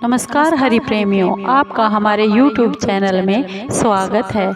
नमस्कार हरि प्रेमियों, आपका हमारे YouTube चैनल में स्वागत है।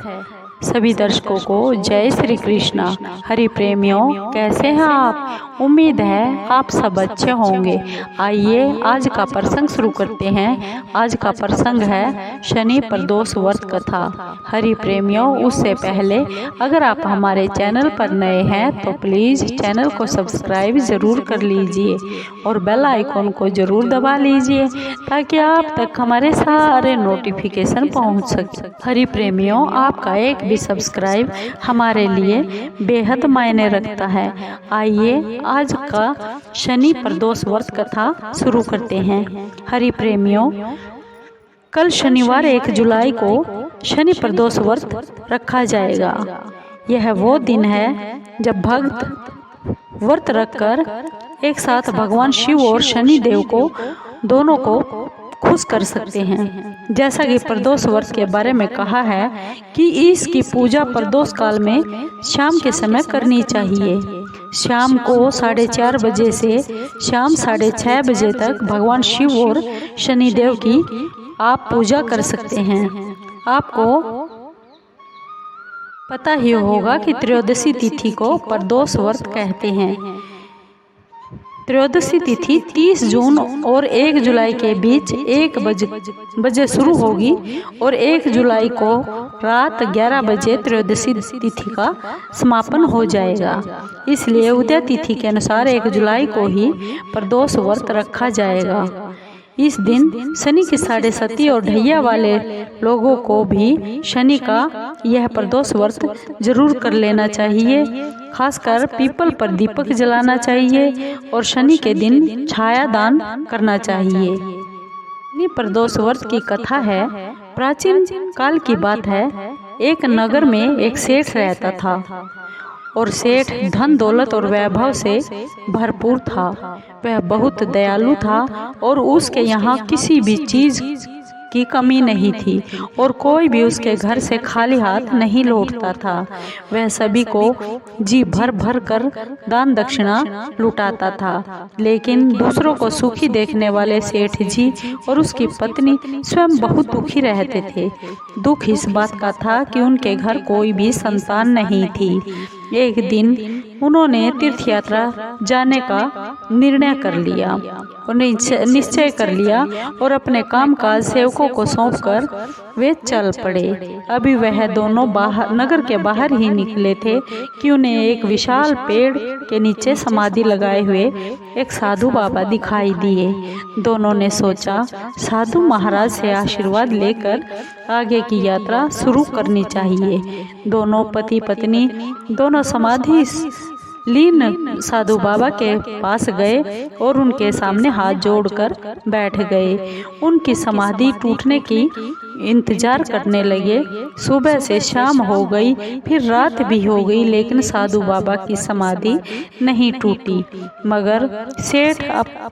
सभी दर्शकों को जय श्री कृष्णा। हरि प्रेमियों, कैसे हैं आप? उम्मीद है आप सब अच्छे होंगे। आइए आज का प्रसंग शुरू करते हैं। आज का प्रसंग है शनि प्रदोष व्रत कथा। हरि प्रेमियों, उससे पहले अगर आप हमारे चैनल पर नए हैं तो प्लीज़ चैनल को सब्सक्राइब ज़रूर कर लीजिए और बेल आइकॉन को ज़रूर दबा लीजिए ताकि आप तक हमारे सारे नोटिफिकेशन पहुंच सके। हरि प्रेमियों, आपका एक भी सब्सक्राइब हमारे लिए बेहद मायने रखता है। आइए आज का शनि प्रदोष व्रत कथा शुरू करते हैं। हरि प्रेमियों, कल शनिवार 1 जुलाई को शनि प्रदोष व्रत रखा जाएगा। यह वो दिन है जब भक्त व्रत रखकर एक साथ भगवान शिव और शनि देव को दोनों को खुश कर सकते हैं। जैसा कि प्रदोष व्रत के बारे में कहा है कि इसकी पूजा प्रदोष काल में शाम के समय करनी चाहिए। शाम को 4:30 बजे से शाम 6:30 बजे तक भगवान शिव और शनि देव की आप पूजा कर सकते हैं। आपको पता ही होगा कि त्रयोदशी तिथि को प्रदोष व्रत कहते हैं। त्रयोदशी तिथि 30 जून और 1 जुलाई के बीच 1 बजे शुरू होगी और 1 जुलाई को रात 11 बजे त्रयोदशी तिथि का समापन हो जाएगा। इसलिए उदय तिथि के अनुसार 1 जुलाई को ही प्रदोष व्रत रखा जाएगा। इस दिन शनि की 7:30 और ढैया वाले लोगों को भी शनि का यह प्रदोष व्रत जरूर कर लेना चाहिए। खासकर पीपल पर दीपक जलाना चाहिए और शनि के दिन छाया दान करना चाहिए। शनि प्रदोष व्रत की कथा है। प्राचीन काल की बात है। एक नगर में एक सेठ रहता था और सेठ धन दौलत और वैभव से भरपूर था। वह बहुत दयालु था और उसके यहाँ किसी भी चीज की कमी नहीं थी और कोई भी उसके घर से खाली हाथ नहीं लौटता था। वह सभी को जी भर भर कर दान दक्षिणा लुटाता था। लेकिन दूसरों को सुखी देखने वाले सेठ जी और उसकी पत्नी स्वयं बहुत दुखी रहते थे। दुख इस बात का था कि उनके घर कोई भी संतान नहीं थी। एक दिन उन्होंने तीर्थ यात्रा जाने का निर्णय कर लिया और निश्चय कर लिया और अपने कामकाज सेवकों को सौंपकर वे चल पड़े। अभी वह दोनों नगर के बाहर ही निकले थे कि उन्हें एक विशाल पेड़ के नीचे समाधि लगाए हुए एक साधु बाबा दिखाई दिए। दोनों ने सोचा साधु महाराज से आशीर्वाद लेकर आगे की यात्रा शुरू करनी चाहिए। दोनों पति पत्नी दोनों समाधि लीन साधु बाबा के पास गए और उनके सामने हाथ जोड़कर बैठ गए। उनकी समाधि टूटने की इंतजार करने लगे। सुबह से शाम हो गई, फिर रात भी हो गई, लेकिन साधु बाबा की समाधि नहीं टूटी। मगर सेठ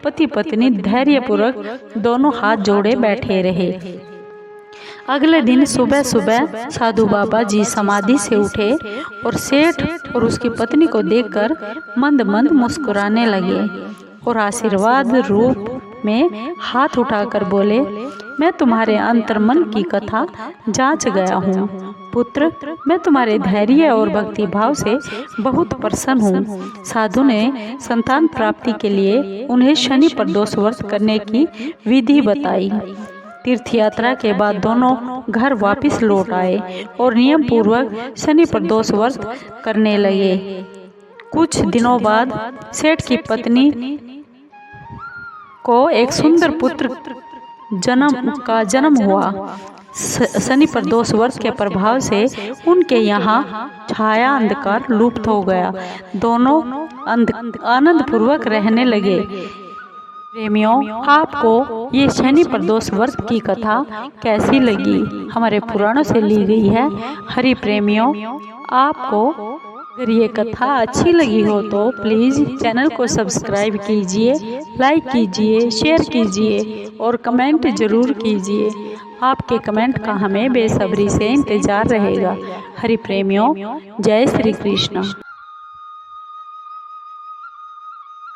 पति पत्नी धैर्यपूर्वक दोनों हाथ जोड़े बैठे रहे। अगले दिन सुबह सुबह साधु बाबा जी समाधि से उठे और सेठ और उसकी पत्नी को देखकर मंद मंद मुस्कुराने लगे और आशीर्वाद रूप में हाथ उठाकर बोले, मैं तुम्हारे अंतर्मन की कथा जांच गया हूँ पुत्र। मैं तुम्हारे धैर्य और भक्ति भाव से बहुत प्रसन्न हूँ। साधु ने संतान प्राप्ति के लिए उन्हें शनि प्रदोष व्रत करने की विधि बताई। तीर्थ यात्रा के बाद दोनों घर वापस लौट आए और नियम पूर्वक शनि प्रदोष व्रत करने लगे। कुछ दिनों बाद सेठ की पत्नी को एक सुंदर पुत्र जन्म हुआ। शनि प्रदोष व्रत के प्रभाव से उनके यहाँ छाया अंधकार लुप्त हो गया। दोनों आनंद पूर्वक रहने लगे। प्रेमियों, आपको ये शनि प्रदोष व्रत की कथा कैसी लगी? हमारे पुराणों से ली गई है। हरि प्रेमियों, आपको अगर ये कथा अच्छी लगी हो तो प्लीज़ चैनल को सब्सक्राइब कीजिए, लाइक कीजिए, शेयर कीजिए और कमेंट ज़रूर कीजिए। आपके कमेंट का हमें बेसब्री से इंतज़ार रहेगा। हरि प्रेमियों, जय श्री कृष्ण।